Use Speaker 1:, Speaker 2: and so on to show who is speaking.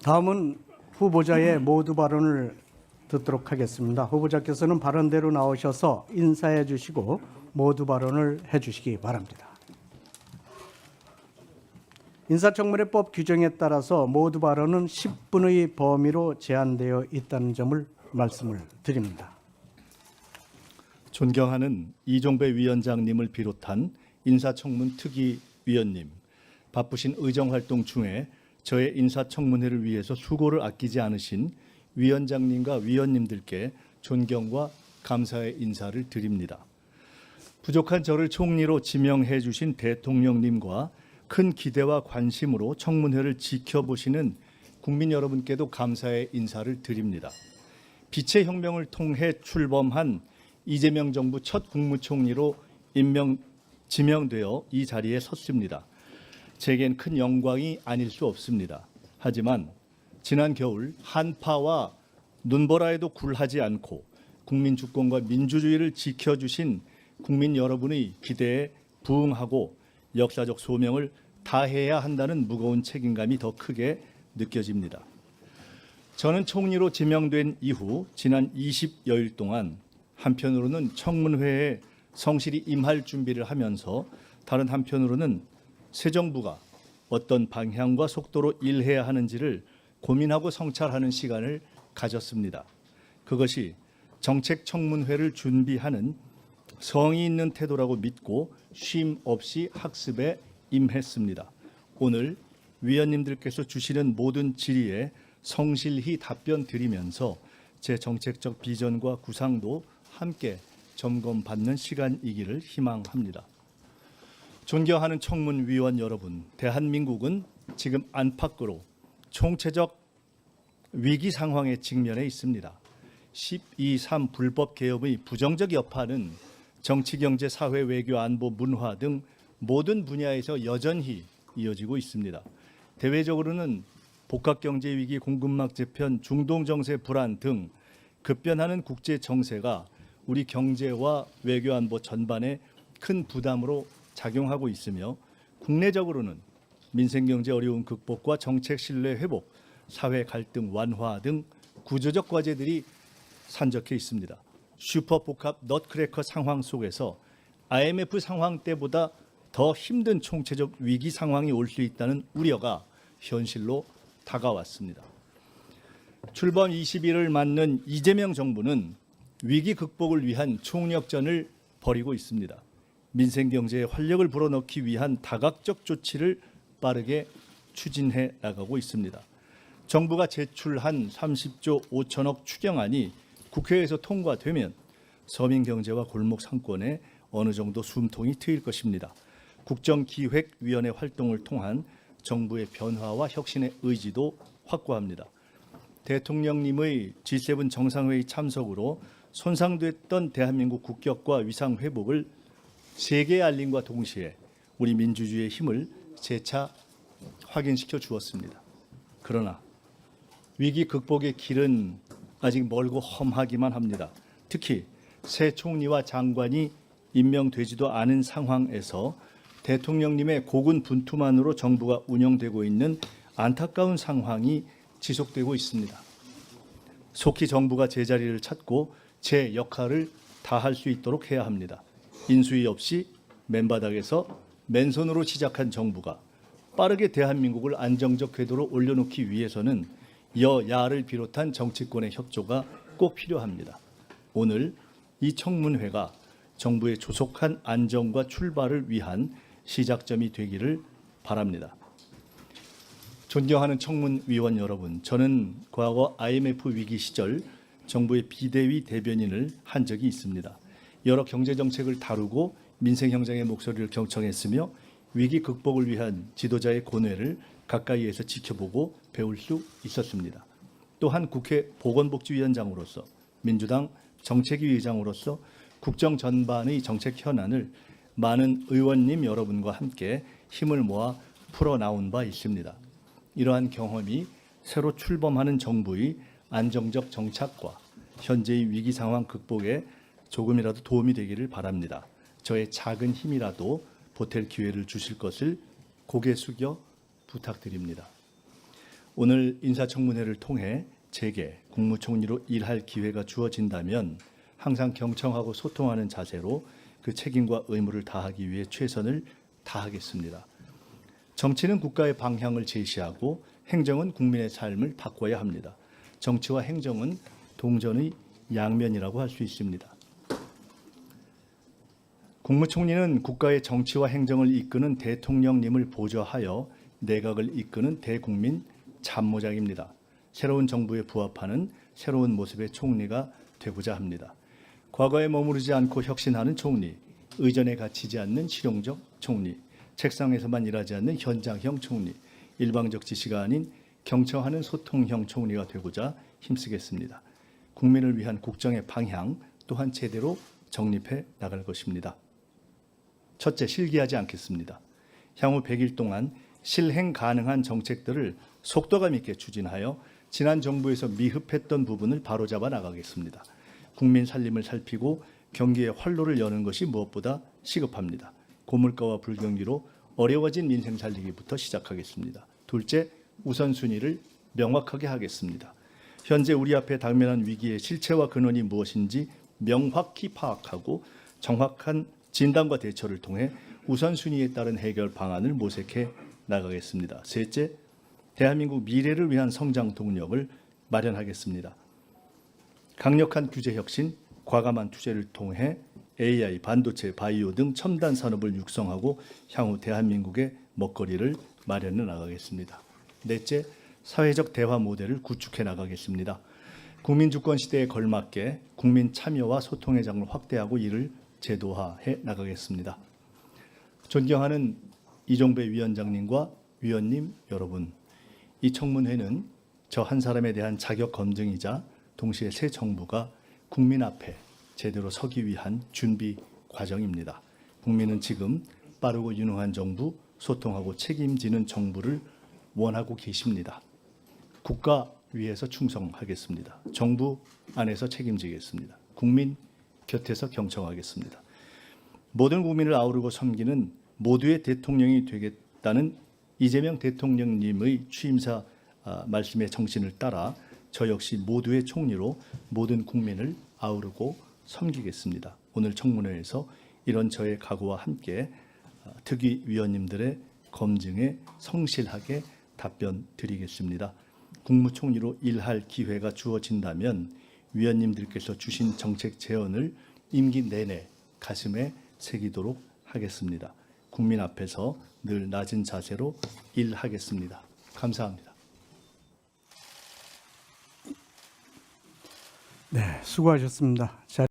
Speaker 1: 다음은 후보자의 모두 발언을 듣도록 하겠습니다. 후보자께서는 발언대로 나오셔서 인사해 주시고 모두 발언을 해 주시기 바랍니다. 인사청문회법 규정에 따라서 모두 발언은 10분의 범위로 제한되어 있다는 점을 말씀을 드립니다.
Speaker 2: 존경하는 이종배 위원장님을 비롯한 인사청문 특위위원님, 바쁘신 의정활동 중에 저의 인사청문회를 위해서 수고를 아끼지 않으신 위원장님과 위원님들께 존경과 감사의 인사를 드립니다. 부족한 저를 총리로 지명해 주신 대통령님과 큰 기대와 관심으로 청문회를 지켜보시는 국민 여러분께도 감사의 인사를 드립니다. 빛의 혁명을 통해 출범한 이재명 정부 첫 국무총리로 지명되어 이 자리에 섰습니다. 제겐 큰 영광이 아닐 수 없습니다. 하지만 지난 겨울 한파와 눈보라에도 굴하지 않고 국민 주권과 민주주의를 지켜주신 국민 여러분의 기대에 부응하고 역사적 소명을 다해야 한다는 무거운 책임감이 더 크게 느껴집니다. 저는 총리로 지명된 이후 지난 20여일 동안 한편으로는 청문회에 성실히 임할 준비를 하면서 다른 한편으로는 새 정부가 어떤 방향과 속도로 일해야 하는지를 고민하고 성찰하는 시간을 가졌습니다. 그것이 정책 청문회를 준비하는 성의 있는 태도라고 믿고 쉼 없이 학습에 임했습니다. 오늘 위원님들께서 주시는 모든 질의에 성실히 답변 드리면서 제 정책적 비전과 구상도 함께 점검받는 시간이기를 희망합니다. 존경하는 청문위원 여러분, 대한민국은 지금 안팎으로 총체적 위기 상황에 직면해 있습니다. 12.3 불법 개혁의 부정적 여파는 정치, 경제, 사회, 외교, 안보, 문화 등 모든 분야에서 여전히 이어지고 있습니다. 대외적으로는 복합경제 위기, 공급망 재편, 중동 정세 불안 등 급변하는 국제 정세가 우리 경제와 외교 안보 전반에 큰 부담으로 작용하고 있으며 국내적으로는 민생 경제 어려움 극복과 정책 신뢰 회복, 사회 갈등 완화 등 구조적 과제들이 산적해 있습니다. 슈퍼 복합 넛크래커 상황 속에서 IMF 상황 때보다 더 힘든 총체적 위기 상황이 올 수 있다는 우려가 현실로 다가왔습니다. 출범 20일을 맞는 이재명 정부는 위기 극복을 위한 총력전을 벌이고 있습니다. 민생 경제에 활력을 불어넣기 위한 다각적 조치를 빠르게 추진해 나가고 있습니다. 정부가 제출한 30조 5천억 추경안이 국회에서 통과되면 서민 경제와 골목 상권에 어느 정도 숨통이 트일 것입니다. 국정기획위원회 활동을 통한 정부의 변화와 혁신의 의지도 확고합니다. 대통령님의 G7 정상회의 참석으로 손상됐던 대한민국 국격과 위상 회복을 세계에 알림과 동시에 우리 민주주의의 힘을 재차 확인시켜 주었습니다. 그러나 위기 극복의 길은 아직 멀고 험하기만 합니다. 특히 새 총리와 장관이 임명되지도 않은 상황에서 대통령님의 고군분투만으로 정부가 운영되고 있는 안타까운 상황이 지속되고 있습니다. 속히 정부가 제자리를 찾고 제 역할을 다할 수 있도록 해야 합니다. 인수위 없이 맨바닥에서 맨손으로 시작한 정부가 빠르게 대한민국을 안정적 궤도로 올려놓기 위해서는 여야를 비롯한 정치권의 협조가 꼭 필요합니다. 오늘 이 청문회가 정부의 조속한 안정과 출발을 위한 시작점이 되기를 바랍니다. 존경하는 청문위원 여러분, 저는 과거 IMF 위기 시절 정부의 비대위 대변인을 한 적이 있습니다. 여러 경제정책을 다루고 민생 현장의 목소리를 경청했으며 위기 극복을 위한 지도자의 고뇌를 가까이에서 지켜보고 배울 수 있었습니다. 또한 국회 보건복지위원장으로서 민주당 정책위 의장으로서 국정 전반의 정책 현안을 많은 의원님 여러분과 함께 힘을 모아 풀어나온 바 있습니다. 이러한 경험이 새로 출범하는 정부의 안정적 정착과 현재의 위기 상황 극복에 조금이라도 도움이 되기를 바랍니다. 저의 작은 힘이라도 보탤 기회를 주실 것을 고개 숙여 부탁드립니다. 오늘 인사청문회를 통해 제게 국무총리로 일할 기회가 주어진다면 항상 경청하고 소통하는 자세로 그 책임과 의무를 다하기 위해 최선을 다하겠습니다. 정치는 국가의 방향을 제시하고 행정은 국민의 삶을 바꿔야 합니다. 정치와 행정은 동전의 양면이라고 할 수 있습니다. 국무총리는 국가의 정치와 행정을 이끄는 대통령님을 보좌하여 내각을 이끄는 대국민 참모장입니다. 새로운 정부에 부합하는 새로운 모습의 총리가 되고자 합니다. 과거에 머무르지 않고 혁신하는 총리, 의전에 갇히지 않는 실용적 총리, 책상에서만 일하지 않는 현장형 총리, 일방적 지시가 아닌 경청하는 소통형 총리가 되고자 힘쓰겠습니다. 국민을 위한 국정의 방향 또한 제대로 정립해 나갈 것입니다. 첫째, 실기하지 않겠습니다. 향후 100일 동안 실행 가능한 정책들을 속도감 있게 추진하여 지난 정부에서 미흡했던 부분을 바로잡아 나가겠습니다. 국민 살림을 살피고 경기의 활로를 여는 것이 무엇보다 시급합니다. 고물가와 불경기로 어려워진 민생 살리기부터 시작하겠습니다. 둘째, 우선순위를 명확하게 하겠습니다. 현재 우리 앞에 당면한 위기의 실체와 근원이 무엇인지 명확히 파악하고 정확한 진단과 대처를 통해 우선순위에 따른 해결 방안을 모색해 나가겠습니다. 셋째, 대한민국 미래를 위한 성장 동력을 마련하겠습니다. 강력한 규제 혁신, 과감한 투자를 통해 AI, 반도체, 바이오 등 첨단 산업을 육성하고 향후 대한민국의 먹거리를 마련해 나가겠습니다. 넷째, 사회적 대화 모델을 구축해 나가겠습니다. 국민주권 시대에 걸맞게 국민 참여와 소통의 장을 확대하고 이를 제도화해 나가겠습니다. 존경하는 이종배 위원장님과 위원님 여러분, 이 청문회는 저 한 사람에 대한 자격 검증이자 동시에 새 정부가 국민 앞에 제대로 서기 위한 준비 과정입니다. 국민은 지금 빠르고 유능한 정부, 소통하고 책임지는 정부를 원하고 계십니다. 국가 위에서 충성하겠습니다. 정부 안에서 책임지겠습니다. 국민 곁에서 경청하겠습니다. 모든 국민을 아우르고 섬기는 모두의 대통령이 되겠다는 이재명 대통령님의 취임사 말씀의 정신을 따라 저 역시 모두의 총리로 모든 국민을 아우르고 섬기겠습니다. 오늘 청문회에서 이런 저의 각오와 함께 특위 위원님들의 검증에 성실하게 답변 드리겠습니다. 국무총리로 일할 기회가 주어진다면 위원님들께서 주신 정책 제언을 임기 내내 가슴에 새기도록 하겠습니다. 국민 앞에서 늘 낮은 자세로 일하겠습니다. 감사합니다.
Speaker 1: 네, 수고하셨습니다.